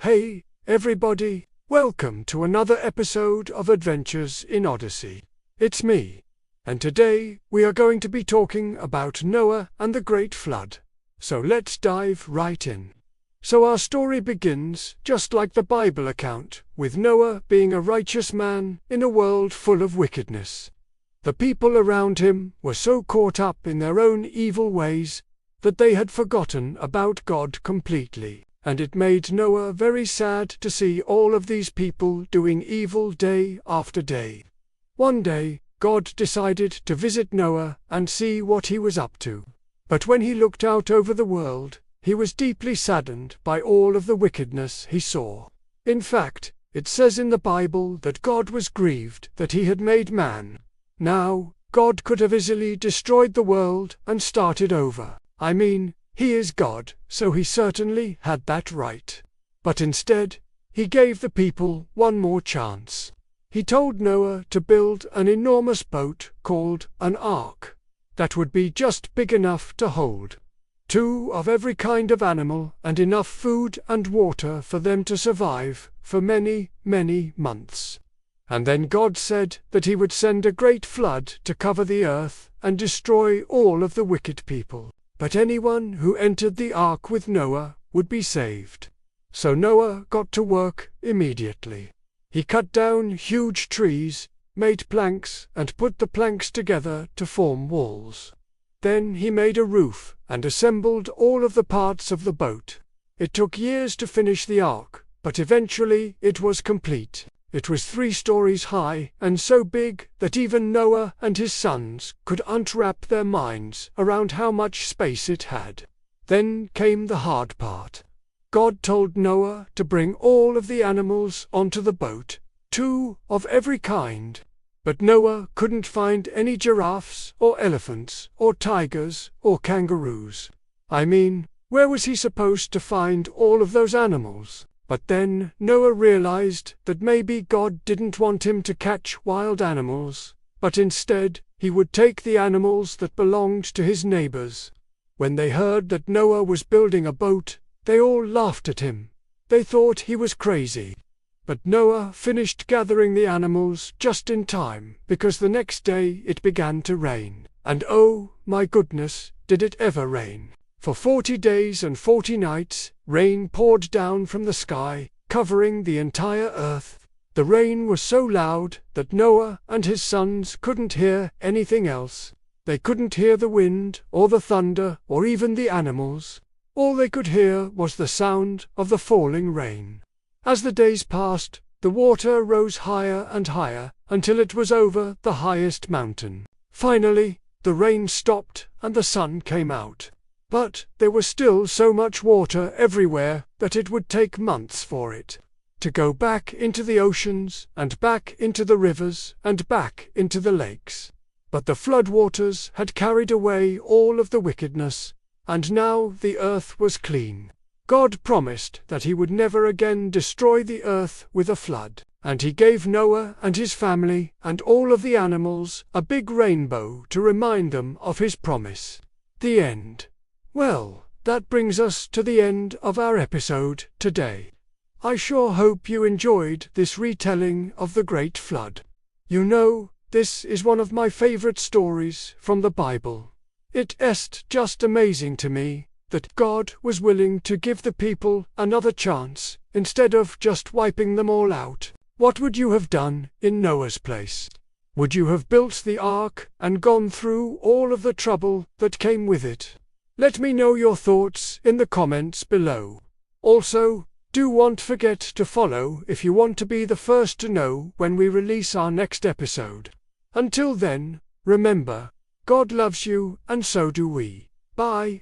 Hey, everybody, welcome to another episode of Adventures in Odyssey. It's me, and today we are going to be talking about Noah and the Great Flood. So let's dive right in. So our story begins, just like the Bible account, with Noah being a righteous man in a world full of wickedness. The people around him were so caught up in their own evil ways that they had forgotten about God completely. And it made Noah very sad to see all of these people doing evil day after day. One day, God decided to visit Noah and see what he was up to. But when he looked out over the world, he was deeply saddened by all of the wickedness he saw. In fact, it says in the Bible that God was grieved that he had made man. Now, God could have easily destroyed the world and started over. He is God, so he certainly had that right. But instead, he gave the people one more chance. He told Noah to build an enormous boat called an ark that would be just big enough to hold two of every kind of animal and enough food and water for them to survive for many, many months. And then God said that he would send a great flood to cover the earth and destroy all of the wicked people. But anyone who entered the ark with Noah would be saved. So Noah got to work immediately. He cut down huge trees, made planks, and put the planks together to form walls. Then he made a roof and assembled all of the parts of the boat. It took years to finish the ark, but eventually it was complete. It was 3 stories high and so big that even Noah and his sons could unwrap their minds around how much space it had. Then came the hard part. God told Noah to bring all of the animals onto the boat, 2 of every kind. But Noah couldn't find any giraffes or elephants or tigers or kangaroos. Where was he supposed to find all of those animals? But then Noah realized that maybe God didn't want him to catch wild animals, but instead he would take the animals that belonged to his neighbors. When they heard that Noah was building a boat, they all laughed at him. They thought he was crazy. But Noah finished gathering the animals just in time, because the next day it began to rain. And oh, my goodness, did it ever rain! For 40 days and 40 nights, rain poured down from the sky, covering the entire earth. The rain was so loud that Noah and his sons couldn't hear anything else. They couldn't hear the wind, or the thunder, or even the animals. All they could hear was the sound of the falling rain. As the days passed, the water rose higher and higher, until it was over the highest mountain. Finally, the rain stopped and the sun came out. But there was still so much water everywhere that it would take months for it to go back into the oceans and back into the rivers and back into the lakes. But the floodwaters had carried away all of the wickedness, and now the earth was clean. God promised that he would never again destroy the earth with a flood, and he gave Noah and his family and all of the animals a big rainbow to remind them of his promise. The end. Well, that brings us to the end of our episode today. I sure hope you enjoyed this retelling of the Great Flood. You know, this is one of my favorite stories from the Bible. It's just amazing to me that God was willing to give the people another chance instead of just wiping them all out. What would you have done in Noah's place? Would you have built the ark and gone through all of the trouble that came with it? Let me know your thoughts in the comments below. Also, don't forget to follow if you want to be the first to know when we release our next episode. Until then, remember, God loves you and so do we. Bye.